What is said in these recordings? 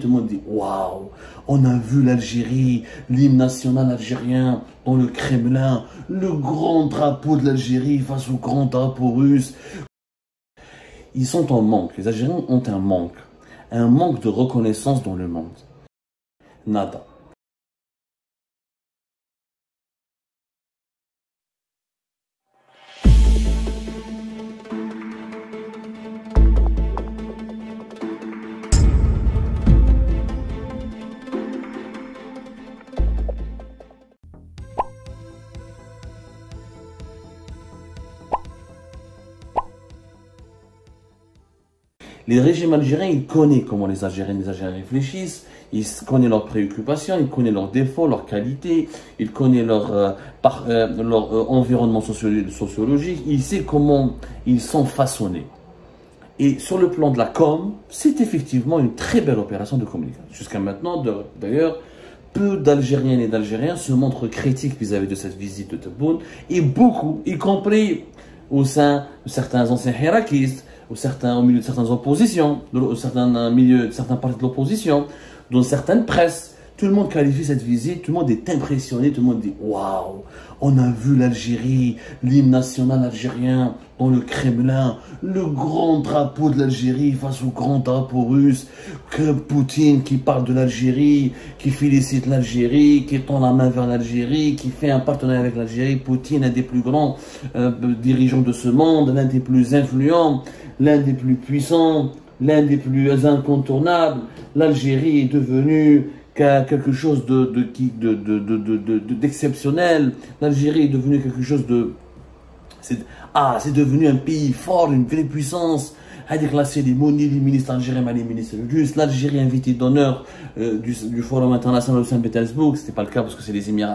Tout le monde dit waouh, on a vu l'Algérie, l'hymne national algérien dans le Kremlin, le grand drapeau de l'Algérie face au grand drapeau russe. Ils sont en manque, les Algériens ont un manque de reconnaissance dans le monde. Nada. Les régimes algériens, ils connaissent comment les Algériens réfléchissent, ils connaissent leurs préoccupations, ils connaissent leurs défauts, leurs qualités, ils connaissent leur environnement sociologique, ils savent comment ils sont façonnés. Et sur le plan de la com, c'est effectivement une très belle opération de communication. Jusqu'à maintenant, d'ailleurs, peu d'Algériennes et d'Algériens se montrent critiques vis-à-vis de cette visite de Tebboune, et beaucoup, y compris au sein de certains anciens hirakistes, au milieu de certaines oppositions, dans certains partis de l'opposition, dans certaines presses, tout le monde qualifie cette visite, tout le monde est impressionné, tout le monde dit waouh, on a vu l'Algérie, l'hymne national algérien dans le Kremlin, le grand drapeau de l'Algérie face au grand drapeau russe, que Poutine qui parle de l'Algérie, qui félicite l'Algérie, qui tend la main vers l'Algérie, qui fait un partenariat avec l'Algérie. Poutine, un des plus grands dirigeants de ce monde, l'un des plus influents, l'un des plus puissants, l'un des plus incontournables. L'Algérie est devenue quelque chose d'exceptionnel. L'Algérie est devenue quelque chose de... c'est devenu un pays fort, une vraie puissance. Avec la cérémonie, les ministres algériens et les ministres russes, l'Algérie invité d'honneur du Forum international de Saint-Pétersbourg. Ce n'était pas le cas parce que c'est les Émirats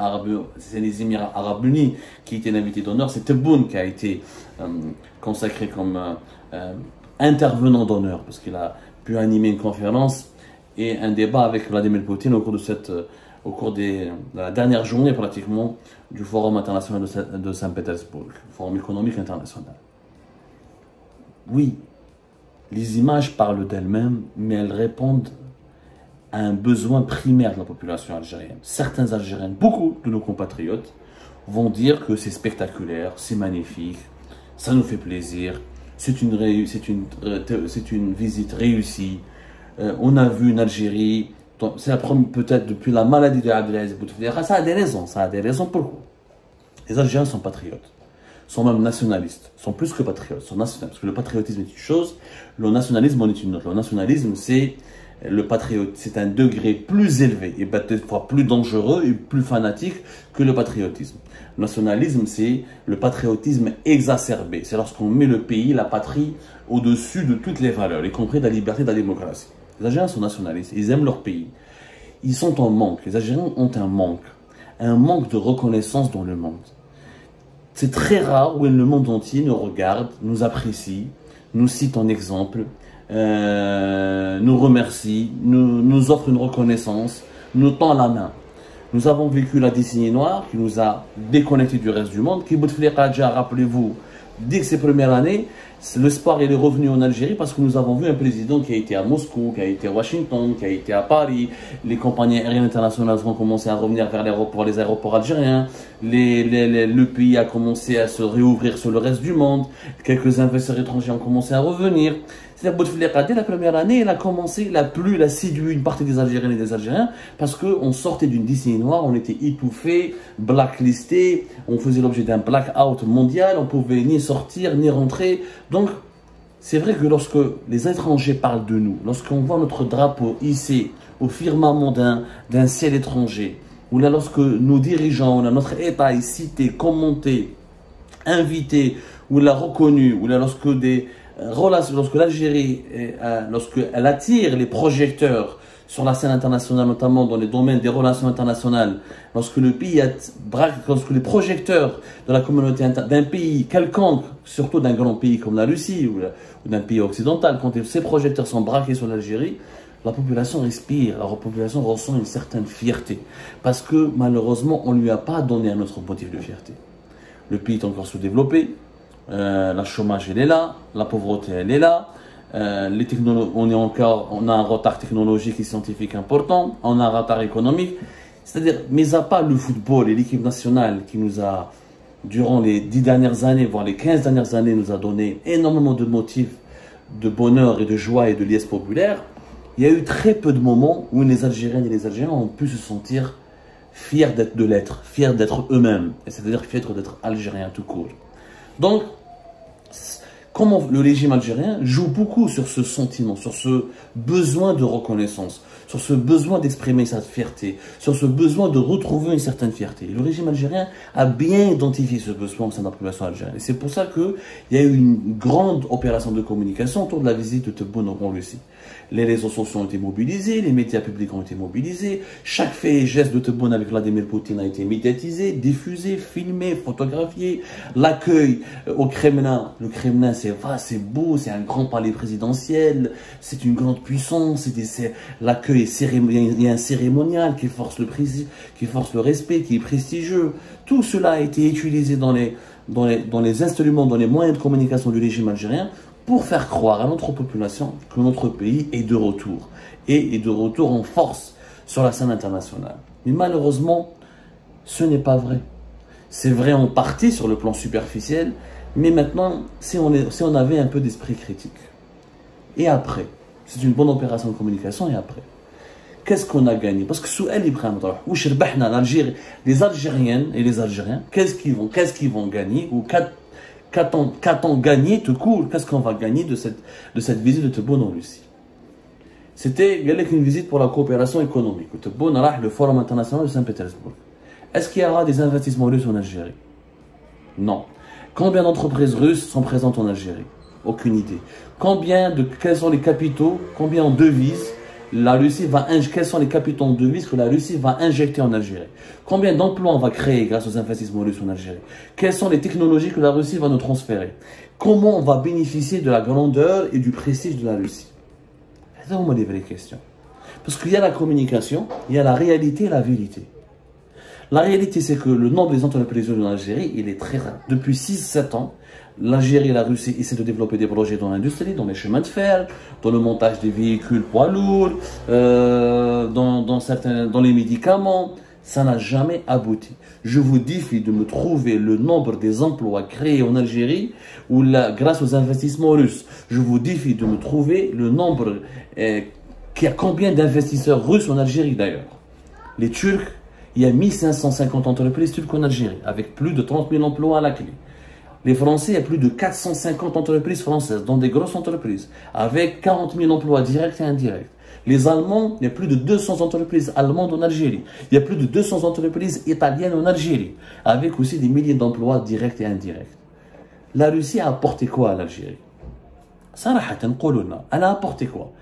arabes unis qui étaient l'invité d'honneur. C'est Tebboune qui a été consacré comme intervenant d'honneur parce qu'il a pu animer une conférence et un débat avec Vladimir Poutine au cours de la dernière journée pratiquement du Forum international de Saint-Pétersbourg, Forum économique international. Oui, les images parlent d'elles-mêmes, mais elles répondent à un besoin primaire de la population algérienne. Certains Algériens, beaucoup de nos compatriotes, vont dire que c'est spectaculaire, c'est magnifique, ça nous fait plaisir, c'est une visite réussie. On a vu une Algérie, c'est la première peut-être depuis la maladie de Abdelaziz Bouteflika. Ça a des raisons pourquoi. Les Algériens sont patriotes, sont même nationalistes, sont plus que patriotes, sont nationalistes. Parce que le patriotisme est une chose, le nationalisme en est une autre. Le nationalisme, c'est un degré plus élevé et peut-être fois plus dangereux et plus fanatique que le patriotisme. Le nationalisme, c'est le patriotisme exacerbé. C'est lorsqu'on met le pays, la patrie, au-dessus de toutes les valeurs, y compris de la liberté et de la démocratie. Les Algériens sont nationalistes, ils aiment leur pays. Ils sont en manque, les Algériens ont un manque de reconnaissance dans le monde. C'est très rare où le monde entier nous regarde, nous apprécie, nous cite en exemple, nous remercie, nous offre une reconnaissance, nous tend la main. Nous avons vécu la décennie noire qui nous a déconnectés du reste du monde, qui Bouteflika, rappelez-vous, dès que ses premières années, l'espoir est revenu en Algérie parce que nous avons vu un président qui a été à Moscou, qui a été à Washington, qui a été à Paris. Les compagnies aériennes internationales ont commencé à revenir vers les aéroports algériens. Le pays a commencé à se réouvrir sur le reste du monde. Quelques investisseurs étrangers ont commencé à revenir. C'est-à-dire Bouteflika, dès la première année, il a séduit une partie des Algériennes et des Algériens parce qu'on sortait d'une décennie noire, on était étouffé, blacklisté, on faisait l'objet d'un blackout mondial, on pouvait ni sortir, ni rentrer. Donc, c'est vrai que lorsque les étrangers parlent de nous, lorsqu'on voit notre drapeau hissé au firmament d'un ciel étranger, ou là lorsque nos dirigeants, notre État est cité, commenté, invité, ou l'a reconnu, ou là lorsque l'Algérie, lorsqu'elle attire les projecteurs sur la scène internationale, notamment dans les domaines des relations internationales, lorsque les projecteurs de la communauté d'un pays quelconque, surtout d'un grand pays comme la Russie ou d'un pays occidental, quand ces projecteurs sont braqués sur l'Algérie, la population respire, la population ressent une certaine fierté. Parce que malheureusement, on ne lui a pas donné un autre motif de fierté. Le pays est encore sous-développé, le chômage elle est là, la pauvreté elle est là, On a un retard technologique et scientifique important, on a un retard économique. C'est-à-dire, mis à part le football et l'équipe nationale qui nous a, durant les 10 dernières années, voire les 15 dernières années, nous a donné énormément de motifs de bonheur et de joie et de liesse populaire, il y a eu très peu de moments où les Algériennes et les Algériens ont pu se sentir fiers de l'être, fiers d'être eux-mêmes, c'est-à-dire fiers d'être Algériens tout court. Donc, comment le régime algérien joue beaucoup sur ce sentiment, sur ce besoin de reconnaissance, sur ce besoin d'exprimer sa fierté, sur ce besoin de retrouver une certaine fierté. Le régime algérien a bien identifié ce besoin au sein de la population algérienne. Et c'est pour ça qu'il y a eu une grande opération de communication autour de la visite de Tebboune en Russie. Les réseaux sociaux ont été mobilisés, les médias publics ont été mobilisés, chaque fait et geste de Tebboune avec Vladimir Poutine a été médiatisé, diffusé, filmé, photographié. L'accueil au Kremlin, le Kremlin c'est beau, c'est un grand palais présidentiel, c'est une grande puissance, l'accueil est cérémonial, il y a un cérémonial qui force le respect, qui est prestigieux. Tout cela a été utilisé dans les instruments, dans les moyens de communication du régime algérien pour faire croire à notre population que notre pays est de retour, et est de retour en force sur la scène internationale. Mais malheureusement, ce n'est pas vrai. C'est vrai en partie sur le plan superficiel, mais maintenant, si on avait un peu d'esprit critique. Et après, c'est une bonne opération de communication, et après, qu'est-ce qu'on a gagné? Parce que sous elle, les Algériennes et les Algériens, qu'est-ce qu'ils vont gagner? Ou qu'a-t-on gagné tout court? Qu'est-ce qu'on va gagner de cette visite de Tebboune en Russie? C'était une visite pour la coopération économique. Tebboune a le Forum international de Saint-Pétersbourg. Est-ce qu'il y aura des investissements russes en Algérie? Non. Combien d'entreprises russes sont présentes en Algérie? Aucune idée. Quels sont les capitaux, combien en devises quels sont les capitaux en devises que la Russie va injecter en Algérie? Combien d'emplois on va créer grâce aux investissements russes en Algérie? Quelles sont les technologies que la Russie va nous transférer? Comment on va bénéficier de la grandeur et du prestige de la Russie? C'est vraiment les vraies questions. Parce qu'il y a la communication, il y a la réalité et la vérité. La réalité, c'est que le nombre des entreprises en Algérie, il est très rare. Depuis 6-7 ans, l'Algérie et la Russie essaient de développer des projets dans l'industrie, dans les chemins de fer, dans le montage des véhicules poids lourds, dans les médicaments. Ça n'a jamais abouti. Je vous défie de me trouver le nombre des emplois créés en Algérie grâce aux investissements russes. Je vous défie de me trouver le nombre, qu'il y a combien d'investisseurs russes en Algérie d'ailleurs. Les Turcs, il y a 1550 entreprises turques en Algérie, avec plus de 30 000 emplois à la clé. Les Français, il y a plus de 450 entreprises françaises, dans des grosses entreprises, avec 40 000 emplois directs et indirects. Les Allemands, il y a plus de 200 entreprises allemandes en Algérie. Il y a plus de 200 entreprises italiennes en Algérie, avec aussi des milliers d'emplois directs et indirects. La Russie a apporté quoi à l'Algérie? Elle a apporté quoi?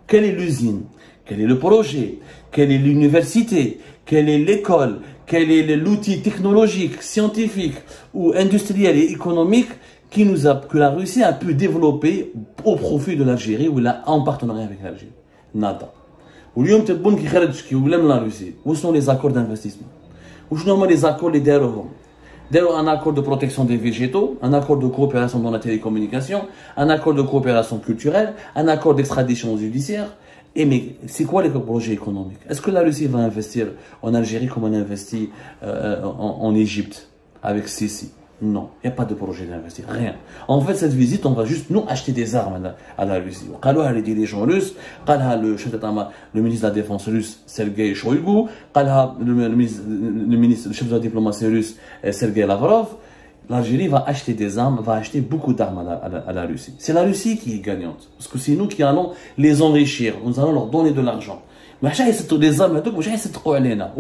Quelle est l'usine? Quel est le projet? Quelle est l'université? Quelle est l'école? Quel est l'outil technologique, scientifique ou industriel et économique que la Russie a pu développer au profit de l'Algérie ou en partenariat avec l'Algérie? Nada. واليوم تبون كي خرج كي ولا من لا روسي وشنو لي زاكور d'investissement وشنو هما لي زاكور اللي داروهم un accord de protection des végétaux, un accord de coopération dans la télécommunication, un accord de coopération culturelle, un accord d'extradition judiciaire. Et mais c'est quoi les projets économiques? Est-ce que la Russie va investir en Algérie comme on investit en Égypte avec Sisi? Non, il n'y a pas de projet d'investir, rien. En fait, cette visite, on va juste nous acheter des armes à la Russie. Les dirigeants russes, le ministre de la Défense russe, Sergei Shoigu, le chef de la diplomatie russe, Sergei Lavrov. L'Algérie va acheter des armes, va acheter beaucoup d'armes à la Russie. C'est la Russie qui est gagnante. Parce que c'est nous qui allons les enrichir. Nous allons leur donner de l'argent. Au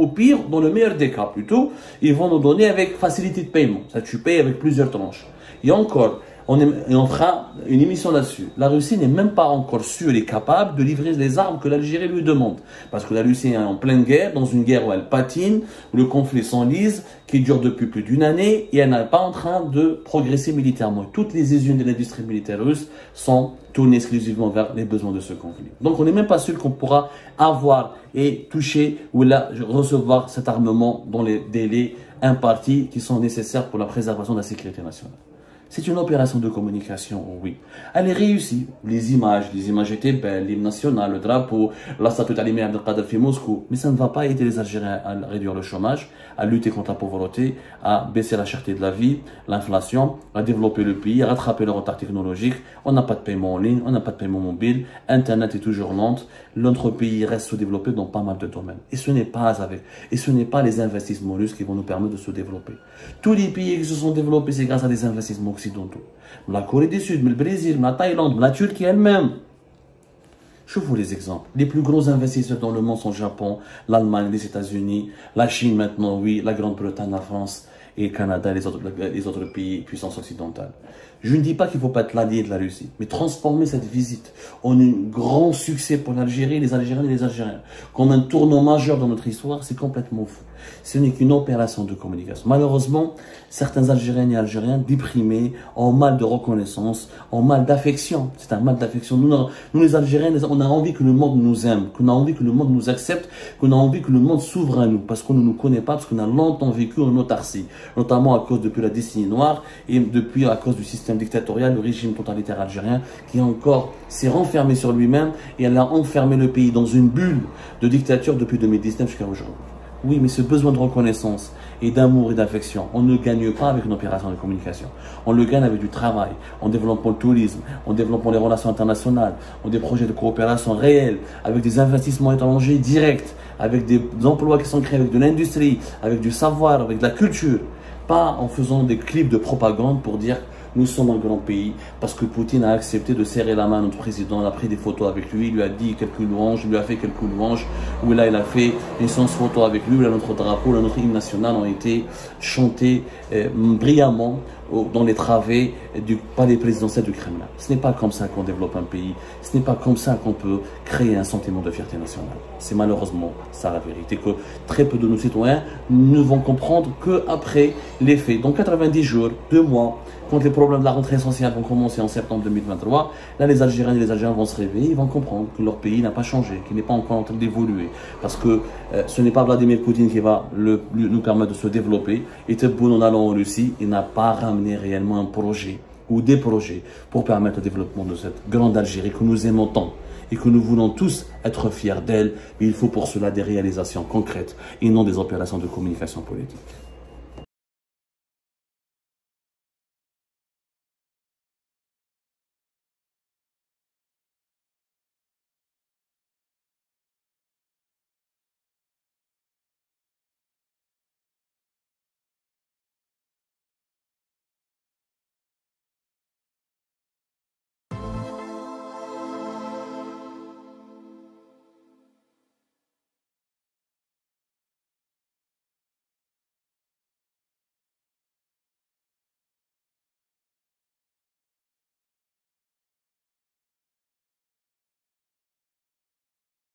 pire, dans le meilleur des cas plutôt, ils vont nous donner avec facilité de paiement. Ça, tu payes avec plusieurs tranches. Et encore, on fera une émission là-dessus. La Russie n'est même pas encore sûre et capable de livrer les armes que l'Algérie lui demande. Parce que la Russie est en pleine guerre, dans une guerre où elle patine, où le conflit s'enlise, qui dure depuis plus d'une année, et elle n'est pas en train de progresser militairement. Toutes les usines de l'industrie militaire russe sont tournées exclusivement vers les besoins de ce conflit. Donc on n'est même pas sûr qu'on pourra avoir et toucher ou recevoir cet armement dans les délais impartis qui sont nécessaires pour la préservation de la sécurité nationale. C'est une opération de communication, oui. Elle est réussie. Les images étaient belles, l'hymne national, le drapeau, la statue d'Ali Abdelkader fi Moscou. Mais ça ne va pas aider les Algériens à réduire le chômage, à lutter contre la pauvreté, à baisser la cherté de la vie, l'inflation, à développer le pays, à rattraper le retard technologique. On n'a pas de paiement en ligne, on n'a pas de paiement mobile, Internet est toujours lente. Notre pays reste sous-développé dans pas mal de domaines. Et ce n'est pas les investissements russes qui vont nous permettre de se développer. Tous les pays qui se sont développés, c'est grâce à des investissements occidentaux. La Corée du Sud, le Brésil, la Thaïlande, la Turquie elle-même. Je vous les exemples. Les plus gros investisseurs dans le monde sont le Japon, l'Allemagne, les États-Unis, la Chine maintenant, oui, la Grande-Bretagne, la France et le Canada et les autres pays puissances occidentales. Je ne dis pas qu'il ne faut pas être l'allié de la Russie, mais transformer cette visite en un grand succès pour l'Algérie, les Algériens et les Algériens, comme un tournant majeur dans notre histoire, c'est complètement fou. Ce n'est qu'une opération de communication. Malheureusement, certains Algériens et Algériens déprimés, en mal de reconnaissance, en mal d'affection. C'est un mal d'affection. Nous, les Algériens, on a envie que le monde nous aime, qu'on a envie que le monde nous accepte, qu'on a envie que le monde s'ouvre à nous, parce qu'on ne nous connaît pas, parce qu'on a longtemps vécu en autarcie, notamment à cause depuis la décennie noire et depuis à cause du système dictatorial, le régime totalitaire algérien, qui encore s'est renfermé sur lui-même et elle a enfermé le pays dans une bulle de dictature depuis 2019 jusqu'à aujourd'hui. Oui, mais ce besoin de reconnaissance et d'amour et d'affection, on ne gagne pas avec une opération de communication. On le gagne avec du travail, en développant le tourisme, en développant les relations internationales, en des projets de coopération réels, avec des investissements étrangers directs, avec des emplois qui sont créés, avec de l'industrie, avec du savoir, avec de la culture. Pas en faisant des clips de propagande pour dire nous sommes un grand pays, parce que Poutine a accepté de serrer la main à notre président, il a pris des photos avec lui, il lui a dit quelques louanges, il lui a fait quelques louanges, où là il a fait une séance photo avec lui, où là notre drapeau, là notre hymne national ont été chantés brillamment dans les travées du palais présidentiel du Kremlin. Ce n'est pas comme ça qu'on développe un pays, ce n'est pas comme ça qu'on peut créer un sentiment de fierté nationale. C'est malheureusement ça la vérité, que très peu de nos citoyens ne vont comprendre qu'après les faits. Dans 90 jours, 2 mois, quand les problèmes de la rentrée sociale vont commencer en septembre 2023, là les Algériens et les Algériens vont se réveiller, ils vont comprendre que leur pays n'a pas changé, qu'il n'est pas encore en train d'évoluer. Parce que ce n'est pas Vladimir Poutine qui va nous permettre de se développer. Et Tebboune, en allant en Russie, il n'a pas ramené réellement un projet ou des projets pour permettre le développement de cette grande Algérie que nous aimons tant et que nous voulons tous être fiers d'elle. Mais il faut pour cela des réalisations concrètes et non des opérations de communication politique.